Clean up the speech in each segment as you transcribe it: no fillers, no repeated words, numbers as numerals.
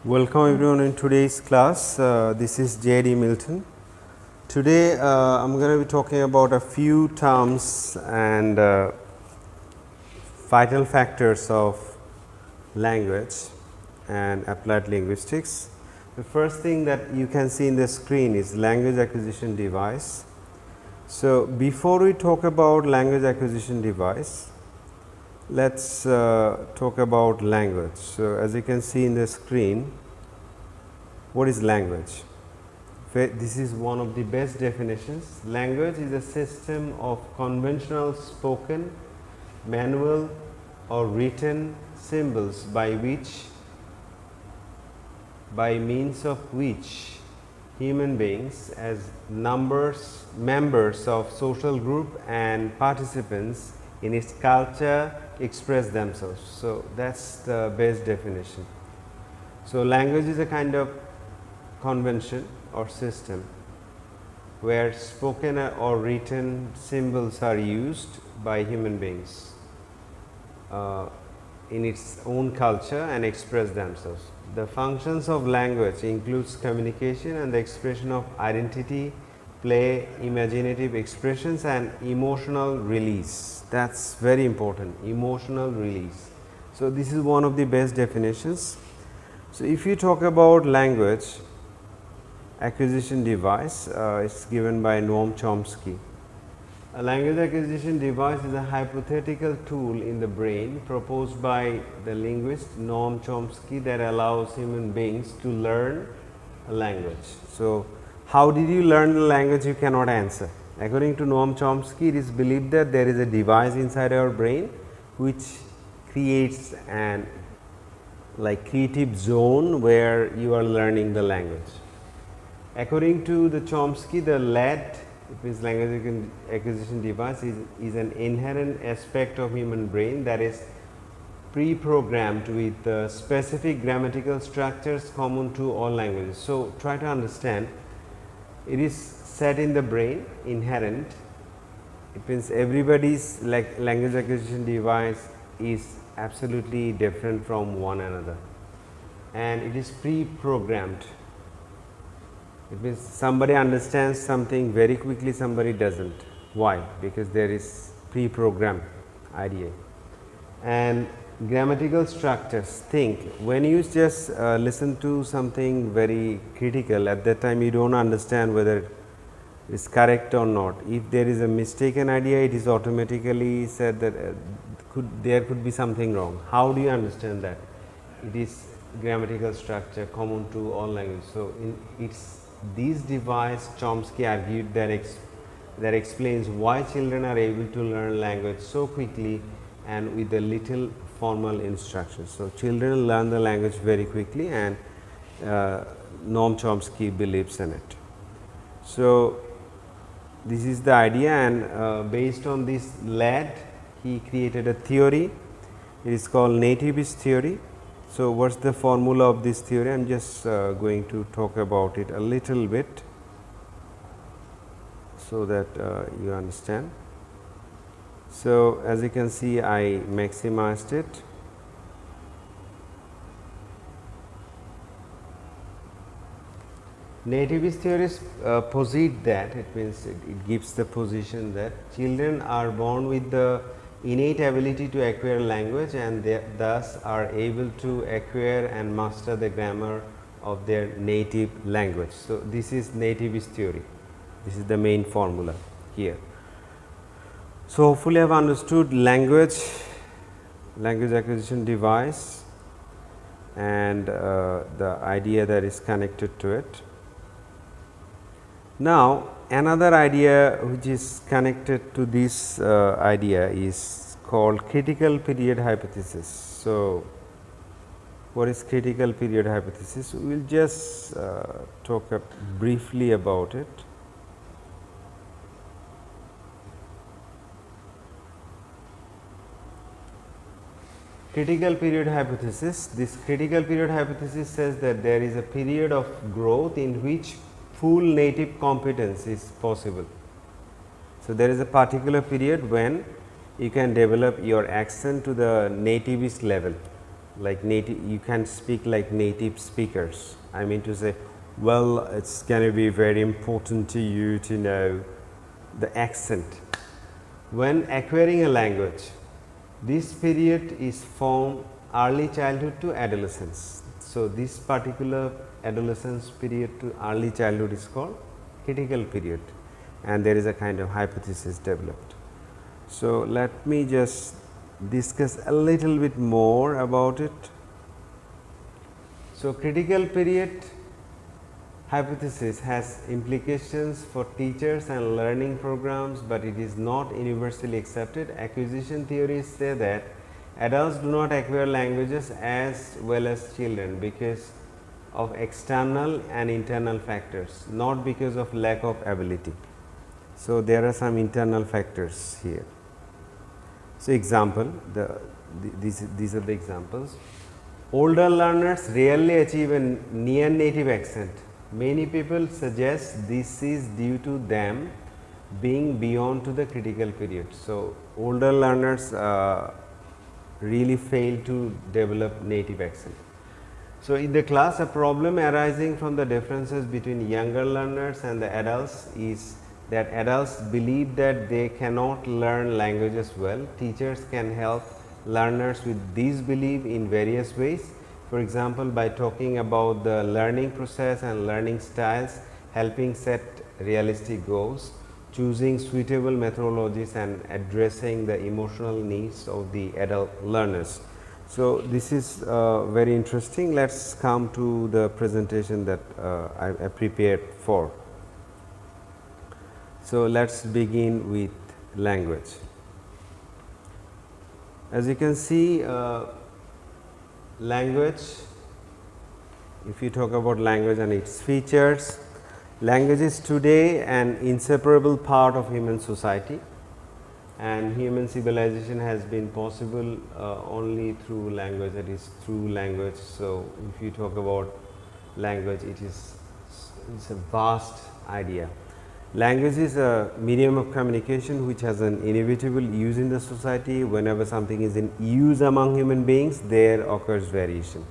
Welcome everyone in today's class. This is J.D. Milton. Today I am going to be talking about a few terms and vital factors of language and applied linguistics. The first thing that you can see in the screen is language acquisition device. So, before we talk about language acquisition device, let's talk about language. So, as you can see in the screen, what is language? This is one of the best definitions. Language is a system of conventional spoken, manual or written symbols by means of which human beings as members of social group and participants in its culture express themselves. So, that is the best definition. So, language is a kind of convention or system where spoken or written symbols are used by human beings in its own culture and express themselves. The functions of language includes communication and the expression of identity, play, imaginative expressions and emotional release. That is very important, emotional release. So, this is one of the best definitions. So, if you talk about language acquisition device, it's given by Noam Chomsky. A language acquisition device is a hypothetical tool in the brain proposed by the linguist Noam Chomsky that allows human beings to learn a language. So, how did you learn the language? You cannot answer. According to Noam Chomsky, it is believed that there is a device inside our brain which creates an creative zone where you are learning the language. According to the Chomsky, the LAD, it means language acquisition device, is an inherent aspect of human brain that is pre-programmed with specific grammatical structures common to all languages. So, try to understand, it is set in the brain, inherent. It means everybody's language acquisition device is absolutely different from one another, and it is pre-programmed. It means somebody understands something very quickly, somebody does not. Why? Because there is pre-programmed idea. And grammatical structures, think when you just listen to something very critical, at that time you do not understand whether it is correct or not. If there is a mistaken idea, it is automatically said that there could be something wrong. How do you understand that? It is grammatical structure common to all languages. So, this device Chomsky argued that explains why children are able to learn language so quickly and with a little formal instructions. So, children learn the language very quickly, and Noam Chomsky believes in it. So, this is the idea, and based on this LAD, he created a theory. It is called nativist theory. So, what is the formula of this theory? I am just going to talk about it a little bit, so that you understand. So, as you can see, I maximized it. Nativist theories posit that, it means it gives the position that children are born with the innate ability to acquire language, and they thus are able to acquire and master the grammar of their native language. So, this is nativist theory. This is the main formula here. So, hopefully, I have understood language acquisition device and the idea that is connected to it. Now, another idea which is connected to this idea is called critical period hypothesis. So, what is critical period hypothesis? We will just talk briefly about it. Critical period hypothesis. This critical period hypothesis says that there is a period of growth in which full native competence is possible. So, there is a particular period when you can develop your accent to the nativist level. like native, you can speak like native speakers. I mean to say, well, it's going to be very important to you to know the accent. When acquiring a language, this period is from early childhood to adolescence. So, this particular adolescence period to early childhood is called critical period, and there is a kind of hypothesis developed. So, let me just discuss a little bit more about it. So, critical period hypothesis has implications for teachers and learning programs, but it is not universally accepted. Acquisition theories say that adults do not acquire languages as well as children because of external and internal factors, not because of lack of ability. So, there are some internal factors here. So, example, these are the examples. Older learners rarely achieve a near native accent. Many people suggest this is due to them being beyond to the critical period. So, older learners really fail to develop native accent. So, in the class, a problem arising from the differences between younger learners and the adults is that adults believe that they cannot learn languages well. Teachers can help learners with this belief in various ways. For example, by talking about the learning process and learning styles, helping set realistic goals, choosing suitable methodologies and addressing the emotional needs of the adult learners. So, this is very interesting. Let us come to the presentation that I prepared for. So, let us begin with language. As you can see, language, if you talk about language and its features, language is today an inseparable part of human society, and human civilization has been possible only through language, that is through language. So, if you talk about language, it's a vast idea. Language is a medium of communication which has an inevitable use in the society. Whenever something is in use among human beings, there occurs variation.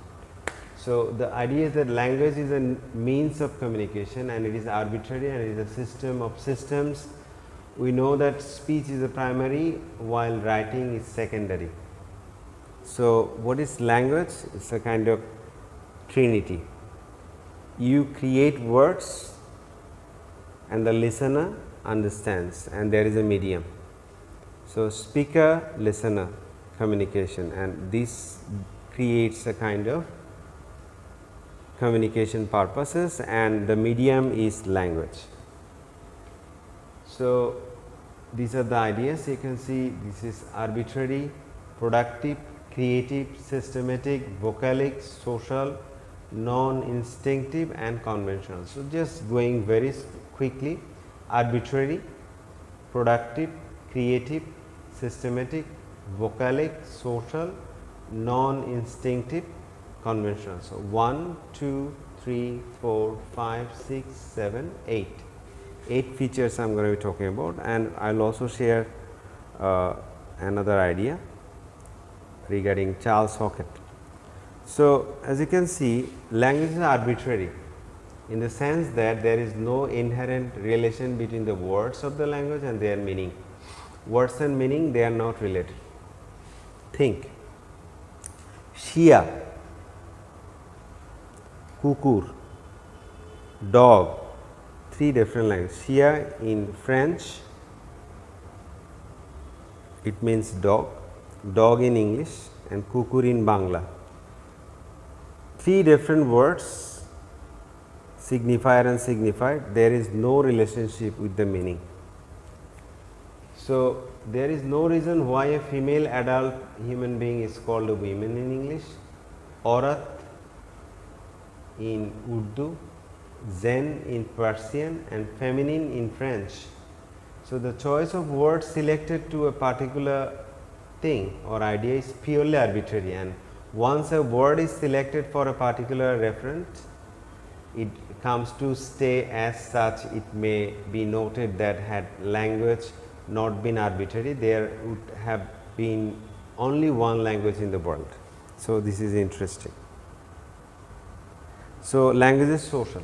So, the idea is that language is a means of communication and it is arbitrary and it is a system of systems. We know that speech is a primary while writing is secondary. So, what is language? It is a kind of trinity. You create words and the listener understands, and there is a medium. So, speaker listener communication, and this creates a kind of communication purposes, and the medium is language. So, these are the ideas. You can see this is arbitrary, productive, creative, systematic, vocalic, social, non-instinctive and conventional. So, just going very quickly: arbitrary, productive, creative, systematic, vocalic, social, non-instinctive, conventional. So, 1, 2, 3, 4, 5, 6, 7, 8. 8 features I am going to be talking about, and I will also share another idea regarding Charles Hockett. So, as you can see, language is arbitrary in the sense that there is no inherent relation between the words of the language and their meaning. Words and meaning, they are not related. Think: Shia, kukur, dog, 3 different languages. Shia in French, it means dog, dog in English, and kukur in Bangla. 3 different words, signifier and signified, there is no relationship with the meaning. So, there is no reason why a female adult human being is called a woman in English, aurat in Urdu, zen in Persian, and feminine in French. So, the choice of words selected to a particular thing or idea is purely arbitrary, and once a word is selected for a particular reference, it comes to stay as such. It may be noted that had language not been arbitrary, there would have been only one language in the world. So, this is interesting. So, language is social.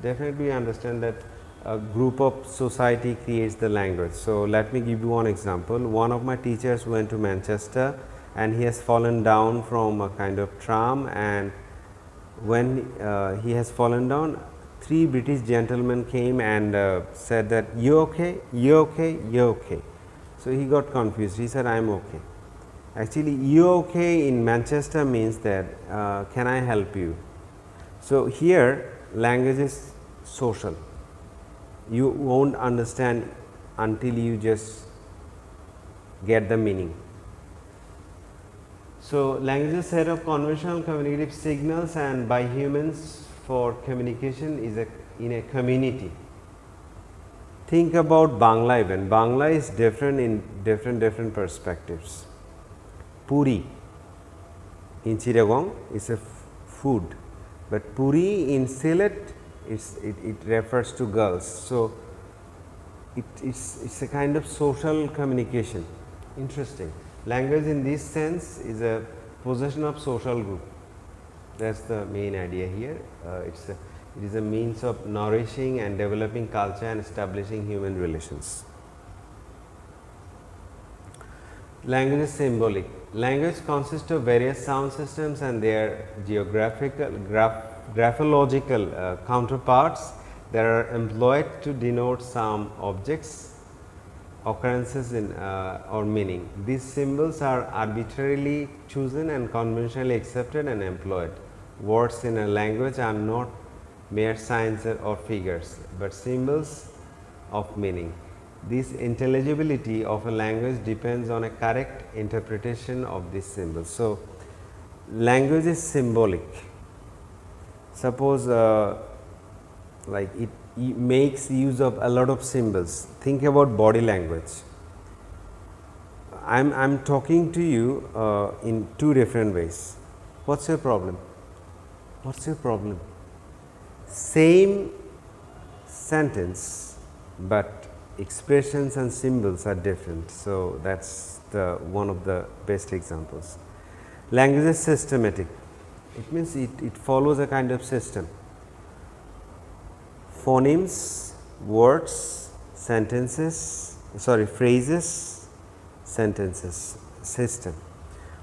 Definitely we understand that a group of society creates the language. So, let me give you one example. One of my teachers went to Manchester and he has fallen down from a kind of tram, and when he has fallen down, 3 British gentlemen came and said that you okay, you okay, you okay. So, he got confused. He said I am okay. Actually, you okay in Manchester means that can I help you. So, here language is social. You won't understand until you just get the meaning. So, language is a set of conventional communicative signals and by humans for communication is in a community. Think about Bangla even. Bangla is different in different perspectives. Puri in Chittagong is a food, but puri in Sylhet it refers to girls. So, it's a kind of social communication. Interesting. Language in this sense is a possession of social group. That is the main idea here. It is a means of nourishing and developing culture and establishing human relations. Language is symbolic. Language consists of various sound systems and their graphological counterparts that are employed to denote some objects, occurrences in or meaning. These symbols are arbitrarily chosen and conventionally accepted and employed. Words in a language are not mere signs or figures, but symbols of meaning. This intelligibility of a language depends on a correct interpretation of these symbols. So, language is symbolic. Suppose like it makes use of a lot of symbols. Think about body language. I'm talking to you in 2 different ways. What's your problem? What's your problem? Same sentence, but expressions and symbols are different. So, that is one of the best examples. Language is systematic. It means it follows a kind of system. Phonemes, words, sentences, phrases, sentences, system.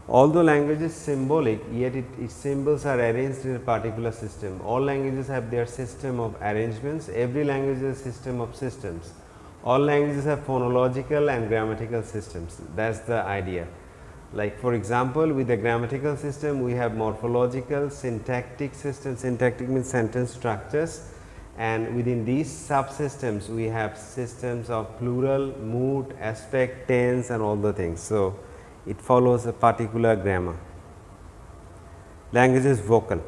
Although language is symbolic, yet its symbols are arranged in a particular system. All languages have their system of arrangements. Every language is a system of systems. All languages have phonological and grammatical systems. That is the idea. Like for example, with the grammatical system, we have morphological, syntactic systems. Syntactic means sentence structures, and within these subsystems, we have systems of plural, mood, aspect, tense, and all the things. So, it follows a particular grammar. Language is vocal.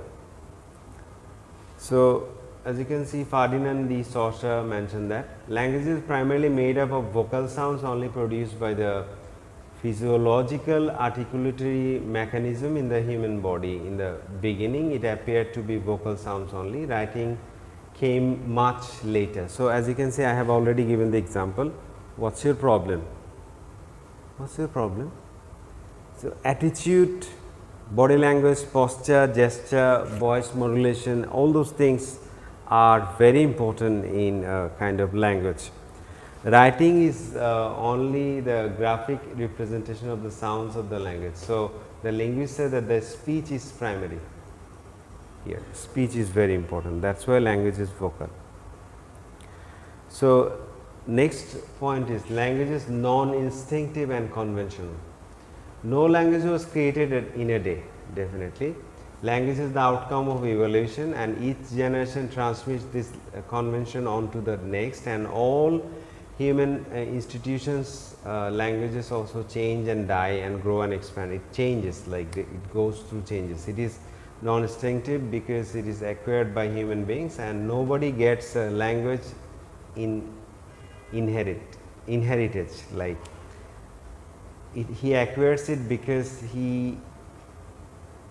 So, as you can see, Ferdinand de Saussure mentioned that language is primarily made up of vocal sounds only produced by the physiological articulatory mechanism in the human body. In the beginning, it appeared to be vocal sounds only. Writing came much later. So, as you can see, I have already given the example. What's your problem? What's your problem? So, attitude, body language, posture, gesture, voice modulation, all those things are very important in kind of language. Writing is only the graphic representation of the sounds of the language. So, the linguist said that the speech is primary here. Speech is very important. That is why language is vocal. So, next point is language is non-instinctive and conventional. No language was created in a day, definitely. Language is the outcome of evolution, and each generation transmits this convention on to the next, and all human institutions, languages also change and die and grow and expand. It changes, like it goes through changes. It is non-instinctive because it is acquired by human beings, and nobody gets a language in inheritance, like he acquires it because he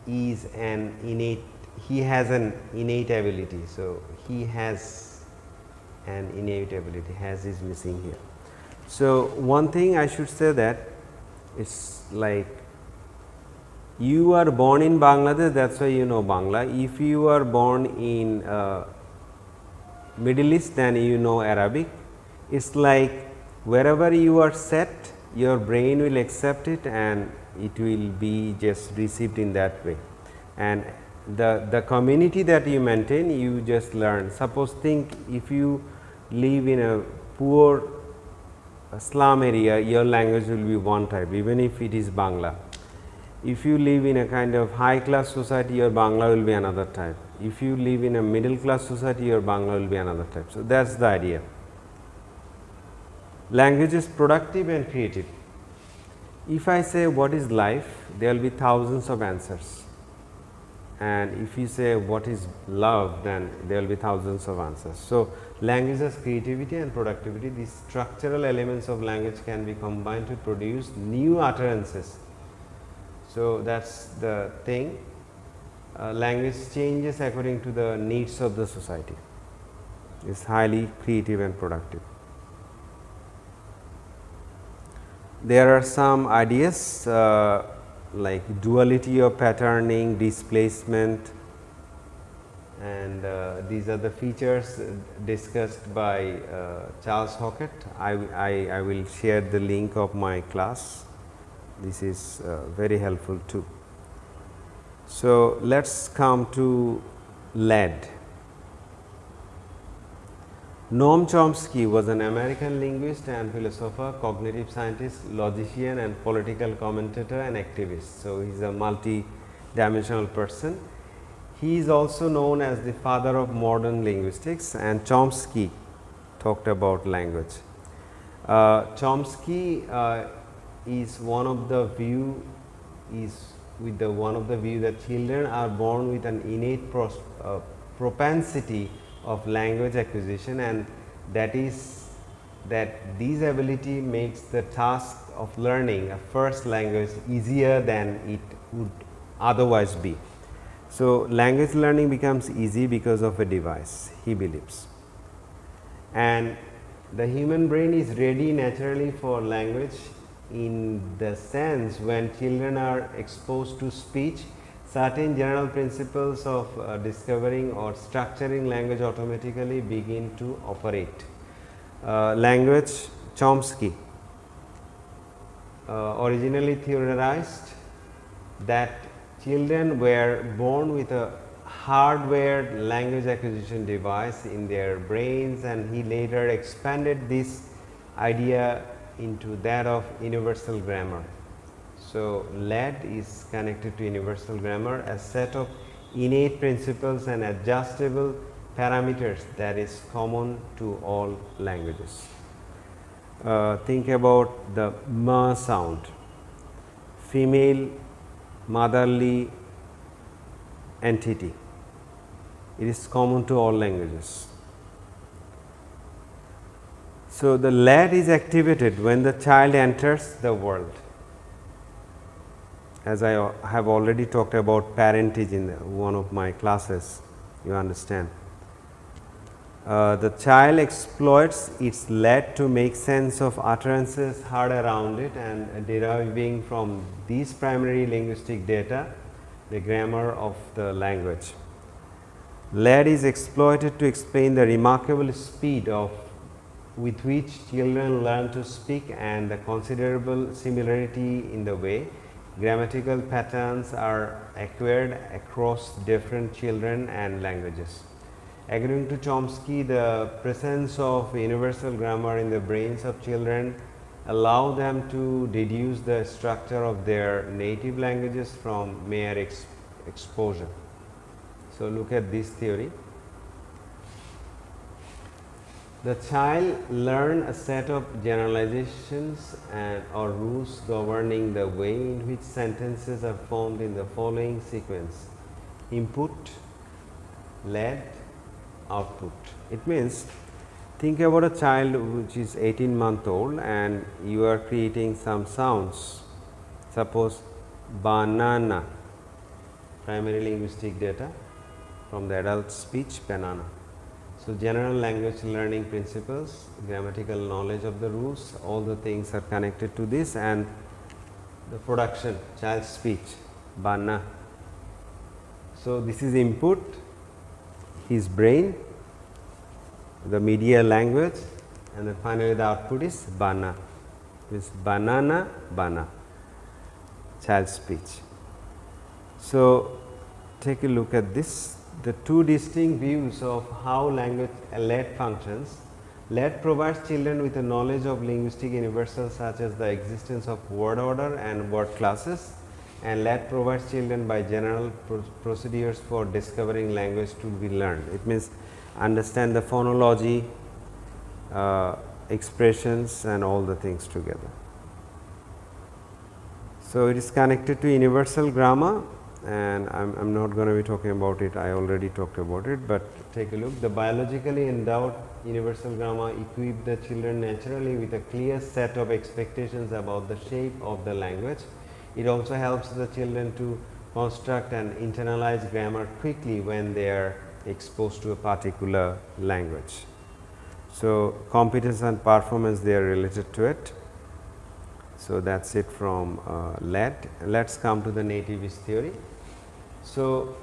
is an innate, he has an innate ability. So, he has an innate ability, has is missing here. So, one thing I should say that it's like You are born in Bangladesh, that's why you know Bangla. If you are born in Middle East, then you know Arabic. It's like wherever you are set, your brain will accept it and it will be just received in that way. And the community that you maintain, you just learn. Suppose think if you live in a poor slum area, your language will be one type, even if it is Bangla. If you live in a kind of high class society, your Bangla will be another type. If you live in a middle class society, your Bangla will be another type. So, that is the idea. Language is productive and creative. If I say what is life, there will be thousands of answers. And if you say what is love, then there will be thousands of answers. So, language has creativity and productivity. These structural elements of language can be combined to produce new utterances. So, that is the thing. Language changes according to the needs of the society. It is highly creative and productive. There are some ideas like duality of patterning, displacement, and these are the features discussed by Charles Hockett. I will share the link of my class. This is very helpful too. So, let us come to lead. Noam Chomsky was an American linguist and philosopher, cognitive scientist, logician and political commentator and activist. So, he is a multi-dimensional person. He is also known as the father of modern linguistics, and Chomsky talked about language. Chomsky is one of the view that children are born with an innate propensity of language acquisition, and that this ability makes the task of learning a first language easier than it would otherwise be. So, language learning becomes easy because of a device, he believes. And the human brain is ready naturally for language in the sense when children are exposed to speech, certain general principles of discovering or structuring language automatically begin to operate. Language, Chomsky originally theorized that children were born with a hardwired language acquisition device in their brains, and he later expanded this idea into that of universal grammar. So, lead is connected to universal grammar, a set of innate principles and adjustable parameters that is common to all languages. Think about the ma sound, female motherly entity. It is common to all languages. So, the lead is activated when the child enters the world. As I have already talked about parentage in one of my classes, you understand. The child exploits its lead to make sense of utterances heard around it and deriving from these primary linguistic data the grammar of the language. Lead is exploited to explain the remarkable speed with which children learn to speak and the considerable similarity in the way grammatical patterns are acquired across different children and languages. According to Chomsky, the presence of universal grammar in the brains of children allow them to deduce the structure of their native languages from mere exposure. So, look at this theory. The child learns a set of generalizations or rules governing the way in which sentences are formed in the following sequence: input, lead, output. It means, think about a child which is 18-month-old and you are creating some sounds. Suppose banana, primary linguistic data from the adult speech, banana. So, general language learning principles, grammatical knowledge of the rules, all the things are connected to this, and the production, child's speech. bana. So, this is input, his brain, the media language, and then finally the output is bana, means banana, bana, child speech. So, take a look at this, the two distinct views of how language LAT functions. LAT provides children with a knowledge of linguistic universals such as the existence of word order and word classes, and LAT provides children by general procedures for discovering language to be learned. It means understand the phonology, expressions and all the things together. So, it is connected to universal grammar, and I am not going to be talking about it, I already talked about it, but take a look. The biologically endowed universal grammar equip the children naturally with a clear set of expectations about the shape of the language. It also helps the children to construct and internalize grammar quickly when they are exposed to a particular language. So, competence and performance, they are related to it. So, that is it from LAT. Let us come to the nativist theory. So,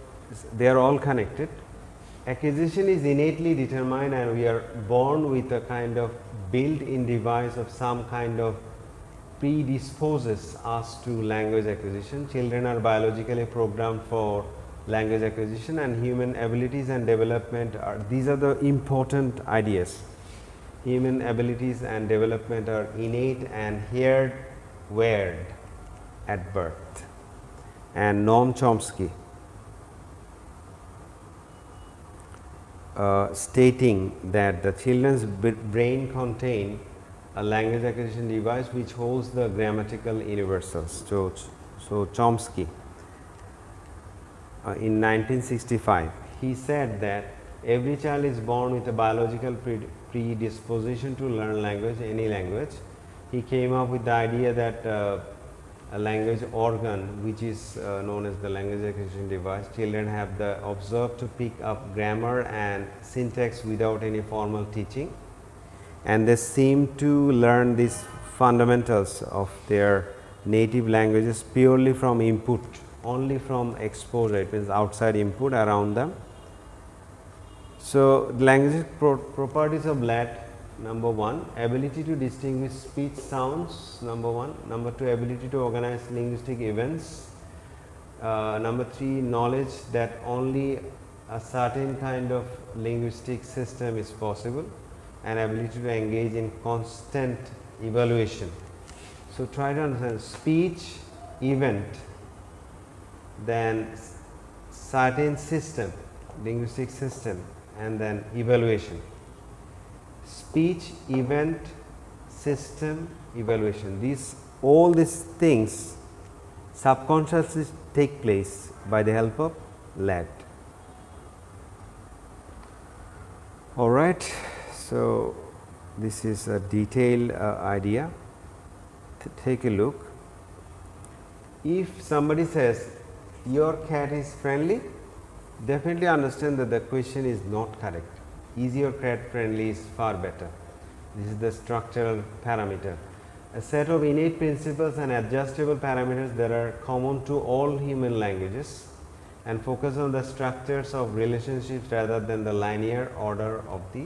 they are all connected. Acquisition is innately determined, and we are born with a kind of built-in device of some kind of predisposes us to language acquisition. Children are biologically programmed for language acquisition, and human abilities and development are, these are the important ideas. Human abilities and development are innate and hardwired at birth. And Noam Chomsky stating that the children's brain contain a language acquisition device which holds the grammatical universals. So, Chomsky in 1965, he said that every child is born with a biological predisposition to learn language, any language. He came up with the idea that a language organ, which is known as the language acquisition device, children have the observed to pick up grammar and syntax without any formal teaching, and they seem to learn these fundamentals of their native languages purely from input, only from exposure, it means outside input around them. So, the language properties of LAT: number 1, ability to distinguish speech sounds, number 1, number 2, ability to organize linguistic events, number 3, knowledge that only a certain kind of linguistic system is possible, and ability to engage in constant evaluation. So, try to understand speech, event, then certain system, linguistic system, and then evaluation. Speech, event, system, evaluation, these all these things subconsciously take place by the help of LAT. All right. So, this is a detailed idea. Take a look. If somebody says your cat is friendly, definitely understand that the question is not correct. Is your cat friendly is far better. This is the structural parameter. A set of innate principles and adjustable parameters that are common to all human languages and focus on the structures of relationships rather than the linear order of the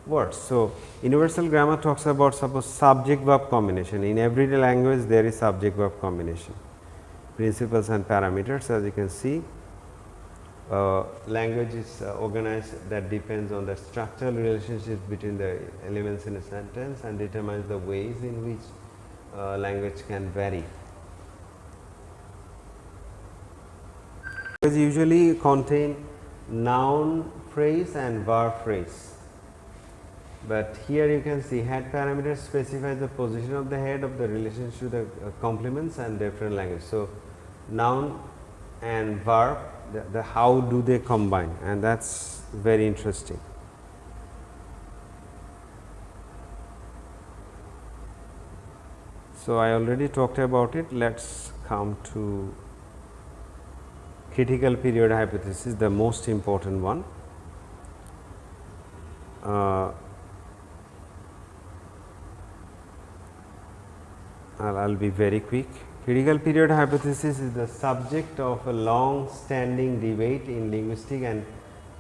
words. So, universal grammar talks about suppose subject verb combination. In everyday language there is subject verb combination, principles and parameters. As you can see, language is organized that depends on the structural relationships between the elements in a sentence and determines the ways in which language can vary. Language usually contain noun phrase and verb phrase, but here you can see head parameters specifies the position of the head of the relationship to the complements and different language. So, noun and verb, the how do they combine, and that is very interesting. So, I already talked about it. Let us come to critical period hypothesis, the most important one. I'll be very quick. Critical period hypothesis is the subject of a long standing debate in linguistic and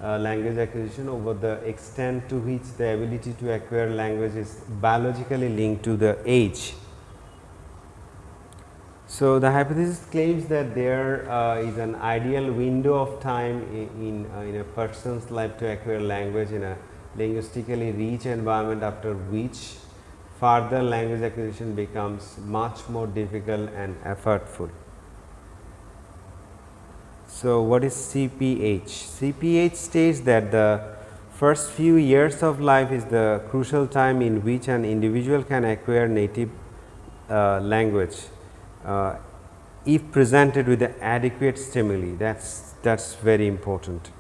language acquisition over the extent to which the ability to acquire language is biologically linked to the age. So, the hypothesis claims that there is an ideal window of time in a person's life to acquire language in a linguistically rich environment, after which further language acquisition becomes much more difficult and effortful. So, what is CPH? CPH states that the first few years of life is the crucial time in which an individual can acquire native language if presented with the adequate stimuli. That's very important.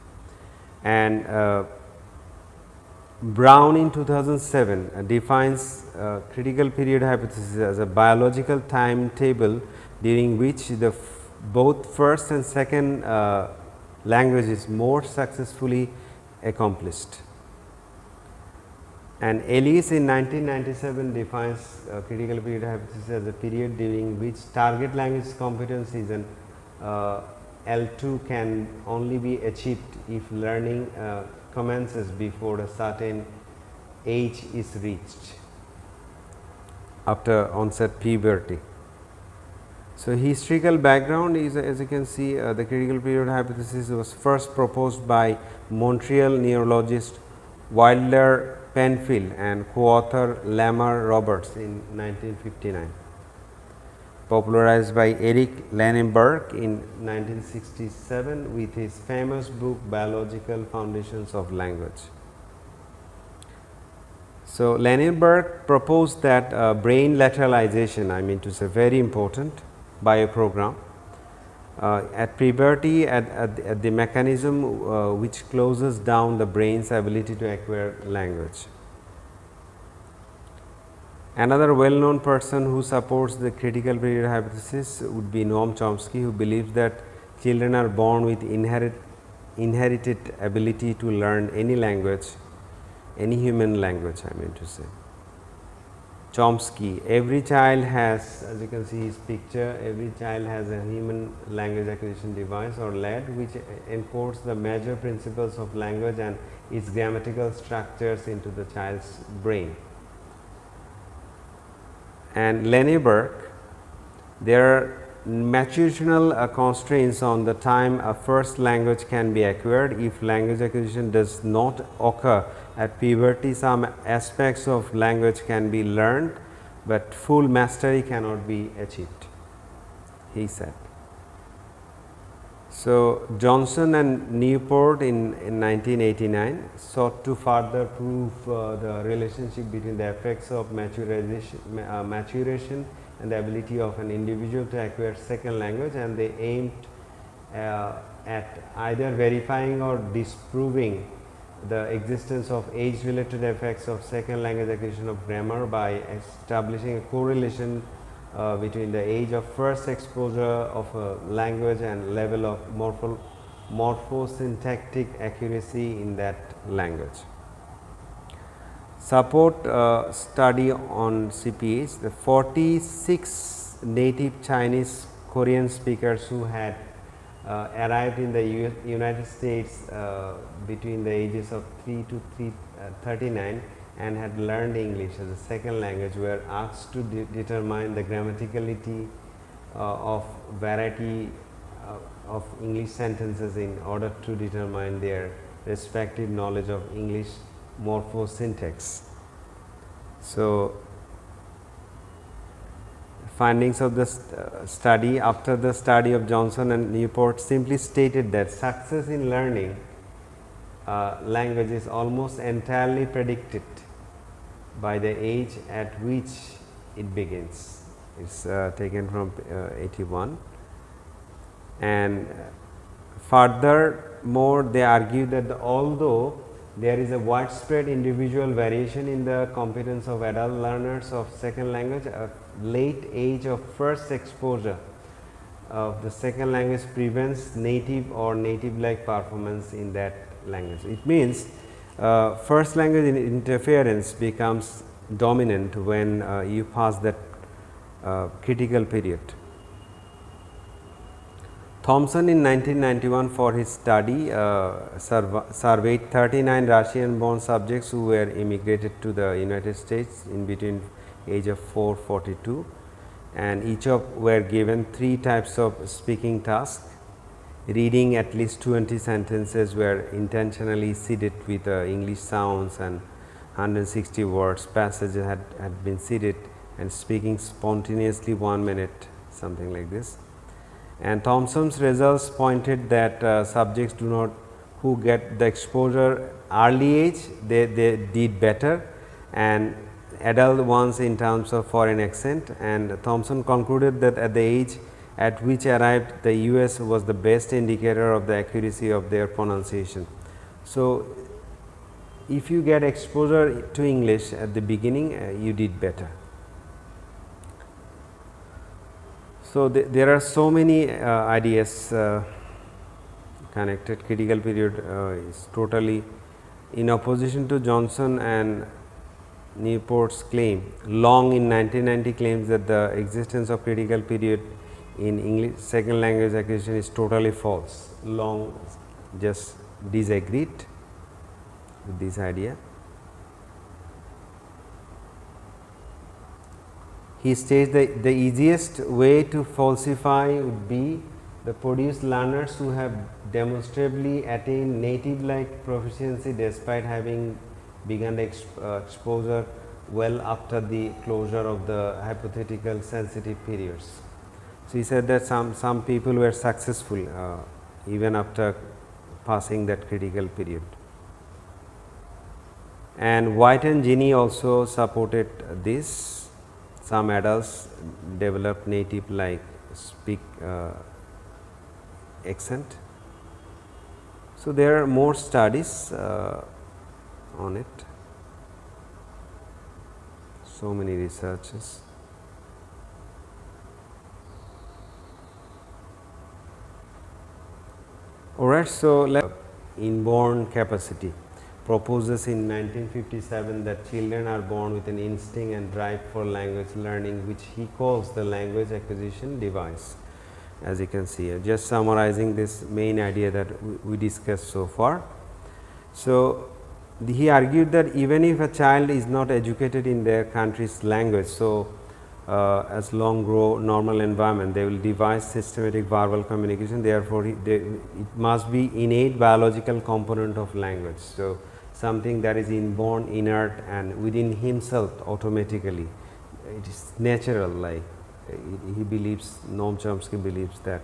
And Brown in 2007 defines critical period hypothesis as a biological timetable during which the both first and second language is more successfully accomplished. And Ellis in 1997 defines critical period hypothesis as a period during which target language competence is an L2 can only be achieved if learning commences before a certain age is reached after onset puberty. So, historical background is, as you can see, the critical period hypothesis was first proposed by Montreal neurologist Wilder Penfield and co-author Lamar Roberts in 1959, popularized by Eric Langenberg in 1967 with his famous book Biological Foundations of Language. So, Langenberg proposed that brain lateralization, I mean to say very important, by a program at puberty at the mechanism which closes down the brain's ability to acquire language. Another well known person who supports the critical period hypothesis would be Noam Chomsky, who believes that children are born with inherited ability to learn any language, any human language, I mean to say. Chomsky, every child has, as you can see his picture, every child has a human language acquisition device or LED which encodes the major principles of language and its grammatical structures into the child's brain. And Langenberg, there are maturational constraints on the time a first language can be acquired. If language acquisition does not occur at puberty, some aspects of language can be learned, but full mastery cannot be achieved, he said. So, Johnson and Newport in 1989 sought to further prove the relationship between the effects of maturation and the ability of an individual to acquire second language, and they aimed at either verifying or disproving the existence of age related effects of second language acquisition of grammar by establishing a correlation between the age of first exposure of a language and level of morphosyntactic accuracy in that language. Support study on CPH, the 46 native Chinese Korean speakers who had arrived in the United States between the ages of 3 to 39 and had learned English as a second language were asked to determine the grammaticality of variety of English sentences in order to determine their respective knowledge of English morphosyntax. So, findings of the study after the study of Johnson and Newport simply stated that success in learning language is almost entirely predicted by the age at which it begins. It is taken from 81, and furthermore they argue that although there is a widespread individual variation in the competence of adult learners of second language, a late age of first exposure of the second language prevents native or native like performance in that language. It means first language interference becomes dominant when you pass that critical period. Thomson in 1991 for his study surveyed 39 Russian born subjects who were immigrated to the United States in between age of 442, and each of were given 3 types of speaking tasks. Reading at least 20 sentences were intentionally seeded with English sounds, and 160 words passages had been seeded, and speaking spontaneously 1 minute, something like this. And Thomson's results pointed that subjects who get the exposure early age, they did better, and adult ones in terms of foreign accent. And Thomson concluded that at the age at which arrived, the US was the best indicator of the accuracy of their pronunciation. So, if you get exposure to English at the beginning, you did better. So, there are so many ideas connected. Critical period is totally in opposition to Johnson and Newport's claim. Long in 1990 claims that the existence of critical period in English second language acquisition is totally false. Long just disagreed with this idea. He states that the easiest way to falsify would be the produce learners who have demonstrably attained native like proficiency despite having begun exposure well after the closure of the hypothetical sensitive periods. So, he said that some people were successful even after passing that critical period. And White and Ginny also supported this. Some adults develop native like speak accent. So, there are more studies on it, so many researches. Alright, so inborn capacity proposes in 1957 that children are born with an instinct and drive for language learning, which he calls the language acquisition device. As you can see, just summarizing this main idea that we discussed so far. So, he argued that even if a child is not educated in their country's language, so as long grow normal environment, they will devise systematic verbal communication. Therefore, it must be innate biological component of language. So, something that is inborn, inert, and within himself automatically, it is natural. Like he believes, Noam Chomsky believes that,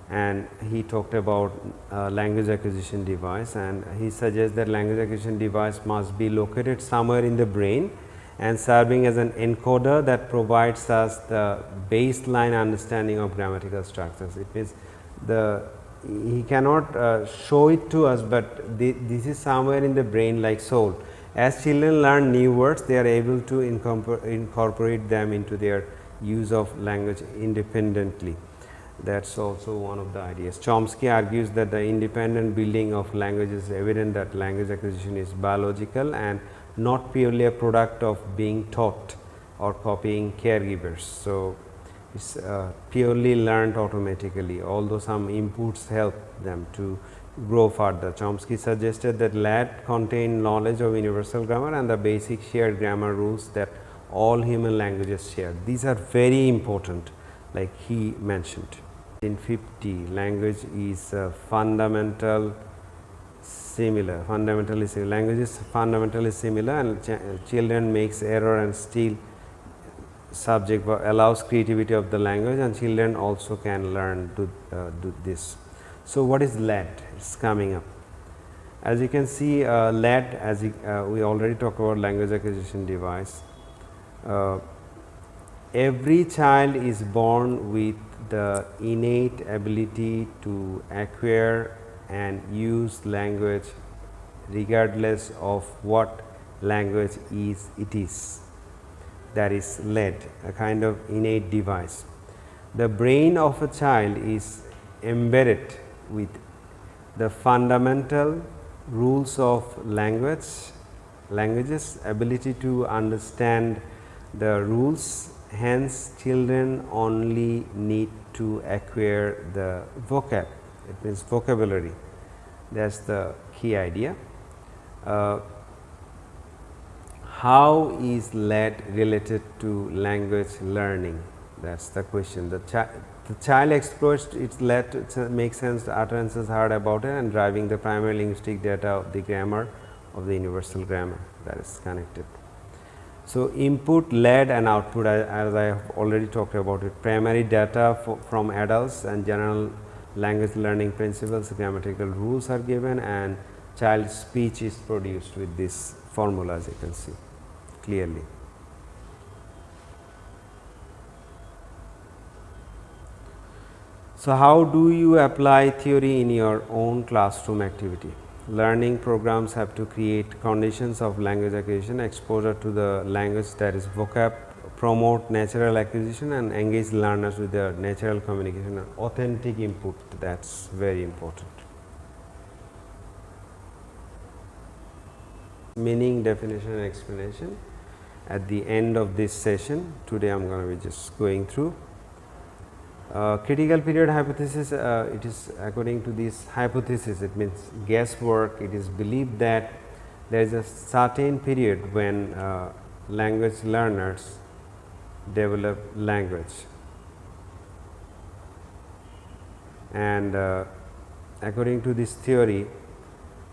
and he talked about language acquisition device, and he suggests that language acquisition device must be located somewhere in the brain and serving as an encoder that provides us the baseline understanding of grammatical structures. It means he cannot show it to us, but this is somewhere in the brain like soul. As children learn new words, they are able to incorporate them into their use of language independently. That is also one of the ideas. Chomsky argues that the independent building of language is evident that language acquisition is biological and not purely a product of being taught or copying caregivers. So, it is purely learned automatically, although some inputs help them to grow further. Chomsky suggested that LAD contain knowledge of universal grammar and the basic shared grammar rules that all human languages share. These are very important, like he mentioned. In 50, language is fundamentally similar. Language is fundamentally similar, and children makes error and still subject allows creativity of the language, and children also can learn to do this. So, what is LAD? It is coming up. As you can see, LAD, as we already talked about language acquisition device. Every child is born with the innate ability to acquire and use language regardless of what language it is. That is LAD, a kind of innate device. The brain of a child is embedded with the fundamental rules of languages, ability to understand the rules. Hence, children only need to acquire the vocab, it means vocabulary. That is the key idea. How is lead related to language learning? That is the question. The child exploits its lead to make sense the utterances heard about it and driving the primary linguistic data of the grammar of the universal grammar that is connected. So, input lead and output, as I have already talked about it, primary data from adults and general language learning principles, grammatical rules are given, and child speech is produced with this formula, as you can see clearly. So, how do you apply theory in your own classroom activity? Learning programs have to create conditions of language acquisition, exposure to the language, that is vocab, promote natural acquisition and engage learners with their natural communication and authentic input. That is very important. Meaning, definition and explanation at the end of this session. Today I am going to be just going through. Critical period hypothesis, it is according to this hypothesis, it means guesswork. It is believed that there is a certain period when language learners develop language, and according to this theory,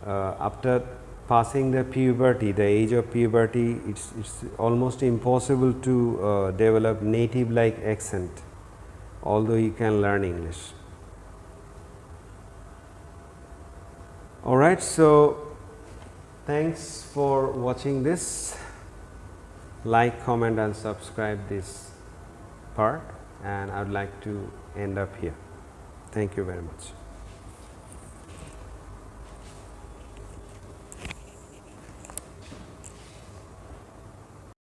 after passing the puberty, the age of puberty, it's almost impossible to develop native like accent, although you can learn English. All right, so thanks for watching this. Like, comment and subscribe this part, and I would like to end up here. Thank you very much.